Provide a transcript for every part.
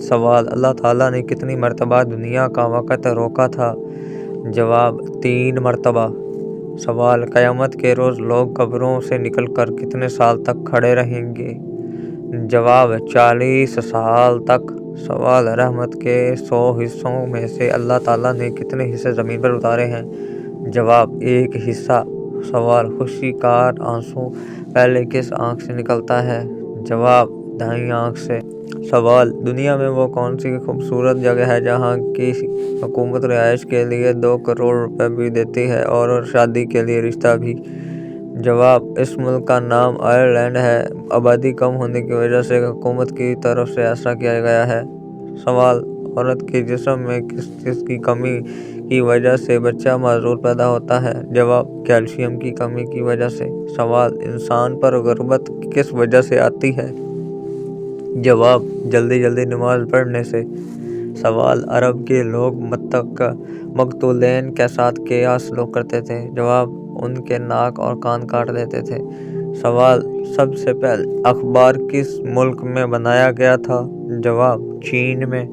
سوال: اللہ تعالیٰ نے کتنی مرتبہ دنیا کا وقت روکا تھا؟ جواب: 3 مرتبہ۔ سوال: قیامت کے روز لوگ قبروں سے نکل کر کتنے سال تک کھڑے رہیں گے؟ جواب: 40 سال تک۔ سوال: رحمت کے 100 حصوں میں سے اللہ تعالیٰ نے کتنے حصے زمین پر اتارے ہیں؟ جواب: 1 حصہ۔ سوال: خوشی کا آنسو پہلے کس آنکھ سے نکلتا ہے؟ جواب: دائیں آنکھ سے۔ سوال: دنیا میں وہ کون سی خوبصورت جگہ ہے جہاں کی حکومت رہائش کے لیے 2 کروڑ روپے بھی دیتی ہے اور شادی کے لیے رشتہ بھی؟ جواب: اس ملک کا نام آئرلینڈ ہے۔ آبادی کم ہونے کی وجہ سے حکومت کی طرف سے ایسا کیا گیا ہے۔ سوال: عورت کے جسم میں کس چیز کی کمی کی وجہ سے بچہ معذور پیدا ہوتا ہے؟ جواب: کیلشیم کی کمی کی وجہ سے۔ سوال: انسان پر غربت کس وجہ سے آتی ہے؟ جواب: جلدی جلدی نماز پڑھنے سے۔ سوال: عرب کے لوگ مقتولین کے ساتھ کیا سلوک کرتے تھے؟ جواب: ان کے ناک اور کان کاٹ دیتے تھے۔ سوال: سب سے پہلے اخبار کس ملک میں بنایا گیا تھا؟ جواب: چین میں۔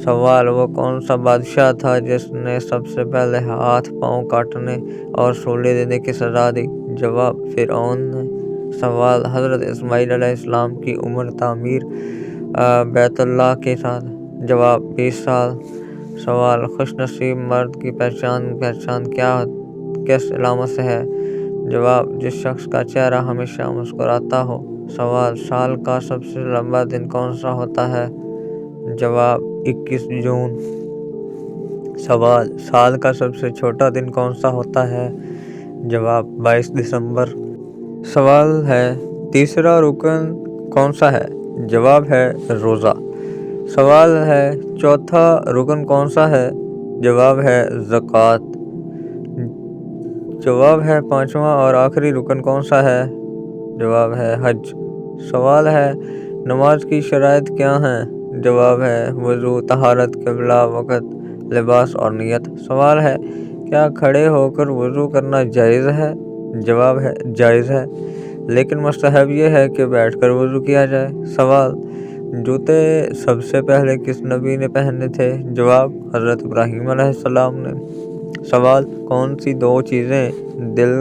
سوال: وہ کون سا بادشاہ تھا جس نے سب سے پہلے ہاتھ پاؤں کاٹنے اور سولی دینے کی سزا دی؟ جواب: فرعون نے۔ سوال: حضرت اسماعیل علیہ السلام کی عمر تعمیر بیت اللہ کے ساتھ؟ جواب: 20 سال۔ سوال: خوش نصیب مرد کی پہچان کس علامت سے ہے؟ جواب: جس شخص کا چہرہ ہمیشہ مسکراتا ہو۔ سوال: سال کا سب سے لمبا دن کون سا ہوتا ہے؟ جواب: 21 جون۔ سوال: سال کا سب سے چھوٹا دن کون سا ہوتا ہے؟ جواب: 22 دسمبر۔ سوال ہے: تیسرا رکن کون سا ہے؟ جواب ہے: روزہ۔ سوال ہے: چوتھا رکن کون سا ہے؟ جواب ہے: زکوٰۃ۔ جواب ہے: پانچواں اور آخری رکن کون سا ہے؟ جواب ہے: حج۔ سوال ہے: نماز کی شرائط کیا ہیں؟ جواب ہے: وضو، طہارت، قبلہ، وقت، لباس اور نیت۔ سوال ہے: کیا کھڑے ہو کر وضو کرنا جائز ہے؟ جواب ہے: جائز ہے، لیکن مستحب یہ ہے کہ بیٹھ کر وضو کیا جائے۔ سوال: جوتے سب سے پہلے کس نبی نے پہنے تھے؟ جواب: حضرت ابراہیم علیہ السلام نے۔ سوال: کون سی 2 چیزیں دل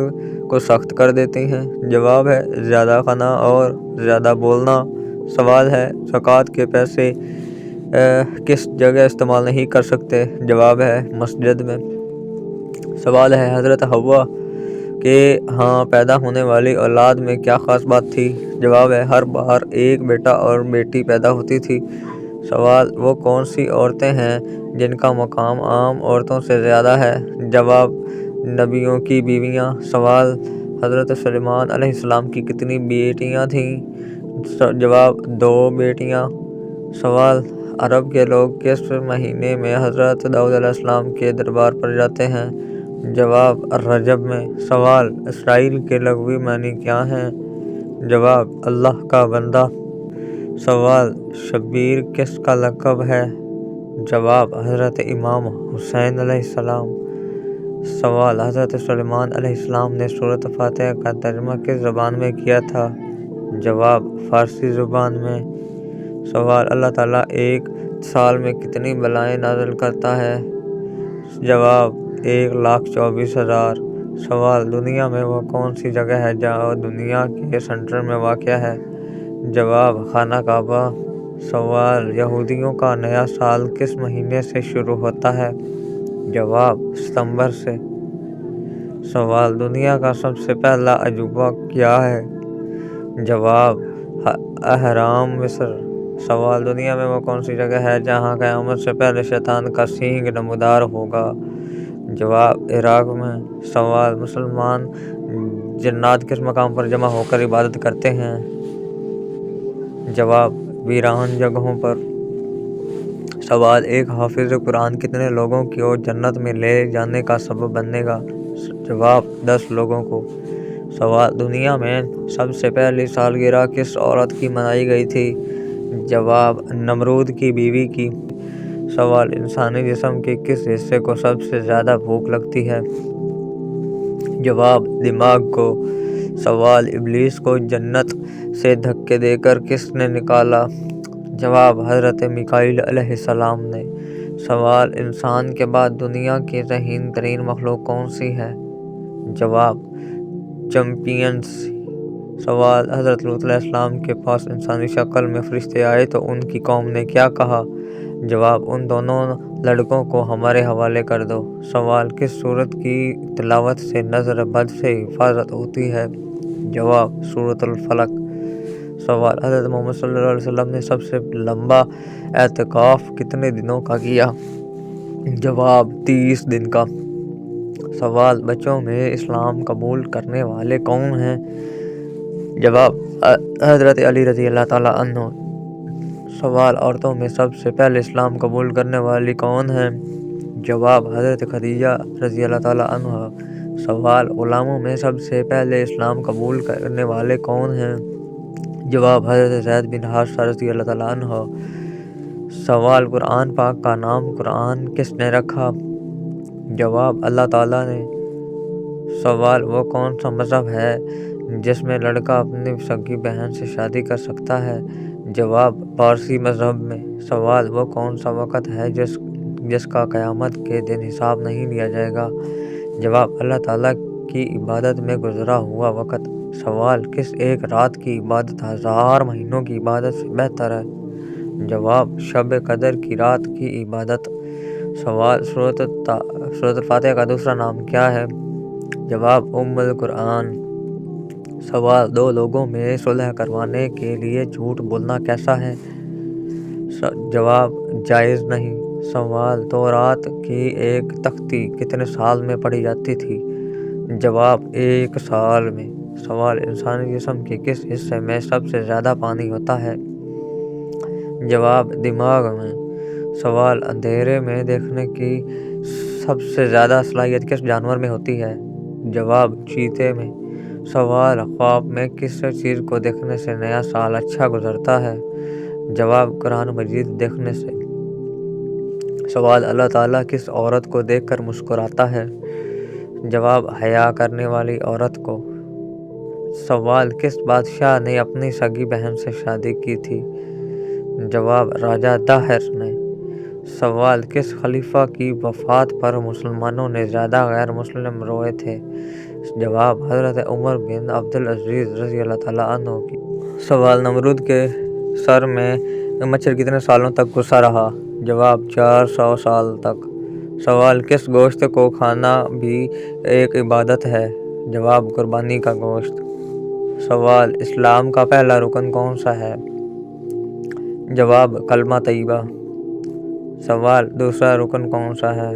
کو سخت کر دیتی ہیں؟ جواب ہے: زیادہ کھانا اور زیادہ بولنا۔ سوال ہے: زکوٰۃ کے پیسے کس جگہ استعمال نہیں کر سکتے؟ جواب ہے: مسجد میں۔ سوال ہے: حضرت حوا کے ہاں پیدا ہونے والی اولاد میں کیا خاص بات تھی؟ جواب ہے: ہر بار ایک بیٹا اور بیٹی پیدا ہوتی تھی۔ سوال: وہ کون سی عورتیں ہیں جن کا مقام عام عورتوں سے زیادہ ہے؟ جواب: نبیوں کی بیویاں۔ سوال: حضرت سلیمان علیہ السلام کی کتنی بیٹیاں تھیں؟ جواب: 2 بیٹیاں۔ سوال: عرب کے لوگ کس مہینے میں حضرت داؤد علیہ السلام کے دربار پر جاتے ہیں؟ جواب: رجب میں۔ سوال: اسرائیل کے لغوی معنی کیا ہیں؟ جواب: اللہ کا بندہ۔ سوال: شبیر کس کا لقب ہے؟ جواب: حضرت امام حسین علیہ السلام۔ سوال: حضرت سلیمان علیہ السلام نے سورۃ فاتحہ کا ترجمہ کس زبان میں کیا تھا؟ جواب: فارسی زبان میں۔ سوال: اللہ تعالیٰ ایک سال میں کتنی بلائیں نازل کرتا ہے؟ جواب: 1,24,000۔ سوال: دنیا میں وہ کون سی جگہ ہے جو دنیا کے سینٹر میں واقع ہے؟ جواب: خانہ کعبہ۔ سوال: یہودیوں کا نیا سال کس مہینے سے شروع ہوتا ہے؟ جواب: ستمبر سے۔ سوال: دنیا کا سب سے پہلا عجوبہ کیا ہے؟ جواب: اہرام مصر۔ سوال: دنیا میں وہ کون سی جگہ ہے جہاں قیامت سے پہلے شیطان کا سینگ نمودار ہوگا؟ جواب: عراق میں۔ سوال: مسلمان جنات کس مقام پر جمع ہو کر عبادت کرتے ہیں؟ جواب: ویران جگہوں پر۔ سوال: ایک حافظ قرآن کتنے لوگوں کو جنت میں لے جانے کا سبب بنے گا؟ جواب: 10 لوگوں کو۔ سوال: دنیا میں سب سے پہلی سالگرہ کس عورت کی منائی گئی تھی؟ جواب: نمرود کی بیوی کی۔ سوال: انسانی جسم کے کس حصے کو سب سے زیادہ بھوک لگتی ہے؟ جواب: دماغ کو۔ سوال: ابلیس کو جنت سے دھکے دے کر کس نے نکالا؟ جواب حضرت میکائیل علیہ السلام نے۔ سوال انسان کے بعد دنیا کی ذہین ترین مخلوق کون سی ہے؟ جواب چمپینزی۔ سوال حضرت لوط علیہ السلام کے پاس انسانی شکل میں فرشتے آئے تو ان کی قوم نے کیا کہا؟ جواب ان دونوں لڑکوں کو ہمارے حوالے کر دو۔ سوال کس سورت کی تلاوت سے نظر بد سے حفاظت ہوتی ہے؟ جواب سورۃ الفلق۔ سوال حضرت محمد صلی اللہ علیہ وسلم نے سب سے لمبا اعتکاف کتنے دنوں کا کیا؟ جواب 30 دن کا۔ سوال بچوں میں اسلام قبول کرنے والے کون ہیں؟ جواب حضرت علی رضی اللہ تعالیٰ عنہ۔ سوال عورتوں میں سب سے پہلے اسلام قبول کرنے والی کون ہیں؟ جواب حضرت خدیجہ رضی اللہ تعالیٰ عنہا۔ سوال غلاموں میں سب سے پہلے اسلام قبول کرنے والے کون ہیں؟ جواب حضرت زید بن حارثہ رضی اللہ تعالیٰ عنہ۔ سوال قرآن پاک کا نام قرآن کس نے رکھا؟ جواب اللہ تعالیٰ نے۔ سوال وہ کون سا مذہب ہے جس میں لڑکا اپنی سگی بہن سے شادی کر سکتا ہے؟ جواب پارسی مذہب میں۔ سوال وہ کون سا وقت ہے جس کا قیامت کے دن حساب نہیں لیا جائے گا؟ جواب اللہ تعالیٰ کی عبادت میں گزرا ہوا وقت۔ سوال کس ایک رات کی عبادت 1000 مہینوں کی عبادت سے بہتر ہے؟ جواب شب قدر کی رات کی عبادت۔ سوال سورۃ الفاتحہ کا دوسرا نام کیا ہے؟ جواب ام القرآن۔ سوال دو لوگوں میں صلح کروانے کے لیے جھوٹ بولنا کیسا ہے؟ جواب جائز نہیں۔ سوال تورات کی ایک تختی کتنے سال میں پڑھی جاتی تھی؟ جواب 1 سال میں۔ سوال انسانی جسم کے کس حصے میں سب سے زیادہ پانی ہوتا ہے؟ جواب دماغ میں۔ سوال اندھیرے میں دیکھنے کی سب سے زیادہ صلاحیت کس جانور میں ہوتی ہے؟ جواب چیتے میں۔ سوال خواب میں کس چیز کو دیکھنے سے نیا سال اچھا گزرتا ہے؟ جواب قرآن مجید دیکھنے سے۔ سوال اللہ تعالیٰ کس عورت کو دیکھ کر مسکراتا ہے؟ جواب حیا کرنے والی عورت کو۔ سوال کس بادشاہ نے اپنی سگی بہن سے شادی کی تھی؟ جواب راجہ داہر نے۔ سوال کس خلیفہ کی وفات پر مسلمانوں نے زیادہ غیر مسلم روئے تھے؟ جواب حضرت عمر بن عبدالعزیز رضی اللہ تعالیٰ عنہ کی۔ سوال نمرود کے سر میں مچھر کتنے سالوں تک گھسا رہا؟ جواب 400 سال تک۔ سوال کس گوشت کو کھانا بھی ایک عبادت ہے؟ جواب قربانی کا گوشت۔ سوال اسلام کا پہلا رکن کون سا ہے؟ جواب کلمہ طیبہ۔ سوال دوسرا رکن کون سا ہے؟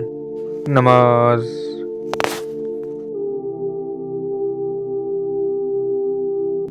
نماز۔